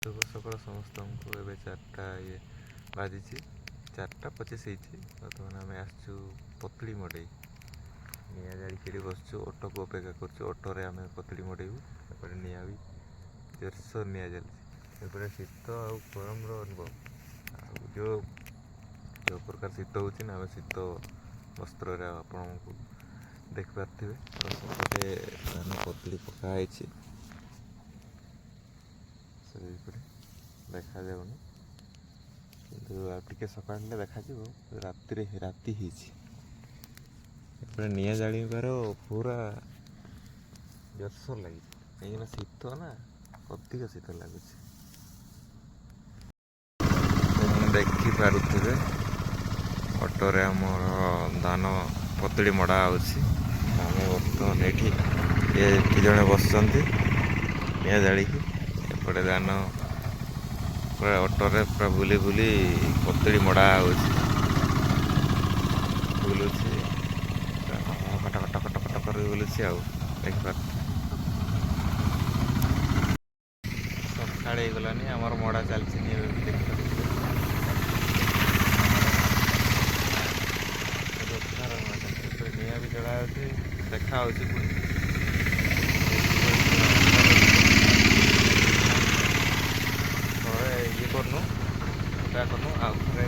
ଶୁଭ ସକାଳ ସମସ୍ତଙ୍କୁ। ଏବେ 4ଟା ବାଜିଛି, 4:25 ହେଇଛି। ବର୍ତ୍ତମାନ ଆମେ ଆସିଛୁ ପତଳି ମଡ଼େଇ। ନିଆଁ ଜାଳିକି ଏଠି ବସିଛୁ, ଅଟୋକୁ ଅପେକ୍ଷା କରୁଛୁ। ଅଟୋରେ ଆମେ ପତଳି ମଡ଼େଇବୁ। ଏପଟେ ନିଆଁ ବି ଜୋରସୋର ନିଆଁ ଚାଲିଛି। ଏପଟେ ଶୀତ ଆଉ ଗରମର ଅନୁଭବ, ଆଉ ଯେଉଁ ପ୍ରକାର ଶୀତ ହେଉଛି ନା, ଆମେ ଶୀତ ବସ୍ତ୍ରରେ ଆପଣଙ୍କୁ ଦେଖିପାରୁଥିବେ। ଆଉ ସେପଟେ ଧାନ ପତଳି ପକା ହେଇଛି, ସେଇପରି ଦେଖାଯାଉନି, କିନ୍ତୁ ଆଉ ଟିକେ ସକାଳ ହେଲେ ଦେଖାଯିବ। ରାତି ହେଇଛି। ଏପଟେ ନିଆଁ ଜାଳିବାର ପୁରା ଜୋରସୋର ଲାଗିଛି, କାହିଁକିନା ଶୀତ ନା, ଅଧିକ ଶୀତ ଲାଗୁଛି। ଆପଣ ଦେଖିପାରୁଥିବେ ଅଟୋରେ ଆମର ଧାନ ପତଳି ମଡ଼ା ହେଉଛି। ଆମେ ବର୍ତ୍ତମାନ ଏଠି ଜଣେ ବସିଛନ୍ତି ନିଆଁ ଜାଳିକି। ଏପଟେ ଧାନ ପୁରା ଅଟୋରେ ପୁରା ବୁଲି ବୁଲି ପତଳି ମଡ଼ା ହେଉଛି, ବୁଲୁଛି କଟ କଟ କଟ କଟ କରି ବୁଲୁଛି। ଆଉ ଦେଖିପାରୁଥିବେ ସକାଳ ହେଇଗଲାନି, ଆମର ମଡ଼ା ଚାଲିଛି। ନିଆଁ ବି ଜଳା ହେଉଛି, ଦେଖା ହେଉଛି ପୁଣି। ଥରେ ଇଏ କରୁନୁ, ଫୁଟା କରୁନୁ, ଆଉ ଥରେ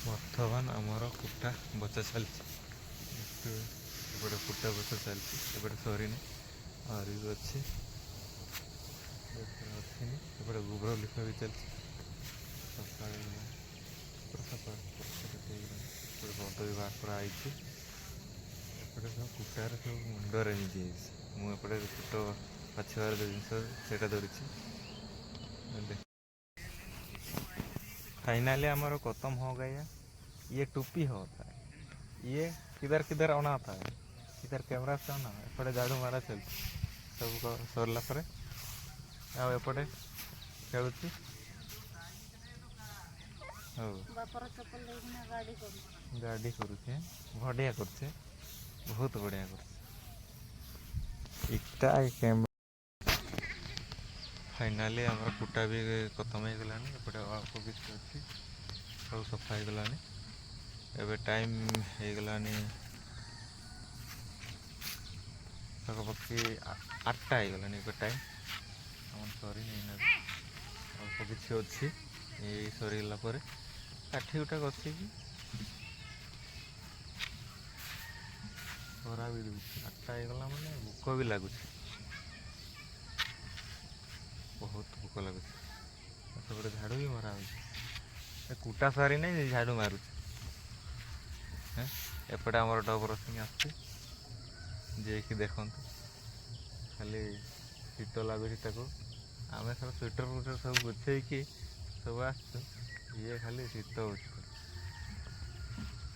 ବର୍ତ୍ତମାନ ଆମର କୁଟା ବଚା ଚାଲିଛି। ଏପଟେ କୁଟା ବଚା ଚାଲିଛି, ଏପଟେ ସରିନି, ଆହୁରି ବି ଅଛି। ଏପଟେ ଗୋବର ଲିପା ବି ଚାଲିଛି। ସକାଳେ ବନ୍ଧ ବି ବାହାର କରାହେଇଛି। ଏପଟେ ସବୁ କୁଟାରେ ସବୁ ମୁଣ୍ଡରେ ନିଜେ ହେଇଛି। ମୁଁ ଏପଟେ କୁଟ ବାଛିବାର ଯେଉଁ ଜିନିଷ ସେଇଟା ଧରିଛି। फाइनली हमारा खत्म हो गया। ये टोपी होता है, ये किधर किधर आना होता है, इधर कैमरा से आना, एपटे झाड़ू मारा चलती सब सरला पर एपटे खेलुची। गाड़ी करुचे, बढ़िया करछे, बहुत बढ़िया करछे। इटा फाइनाली आमर कुटा भी खत्म हो गलानी। एपटे अल्प किसी अच्छी, सब सफा हो गलानी। एबे टाइम हो गलानी पाखापाखि 8टा हो गलानी। एबे टाइम आम सरी नहीं ना, अल्प किसी अच्छी। ये सरीगला पर काठी गुटा अच्छी कि खरा भी दूँ। 8टा हो गला मैंने भूक भी लगुच, बहुत भूक लगुच। सब झाड़ू भी मरा हो, कुटा सारी नहीं, झाड़ू मारूँ। एपटे आमर डबर सिंह आसती कि देखु खाली शीत लगुच। आम सब स्वेटर फुटर सब गुछे सब आसु, ये खाली शीत हो।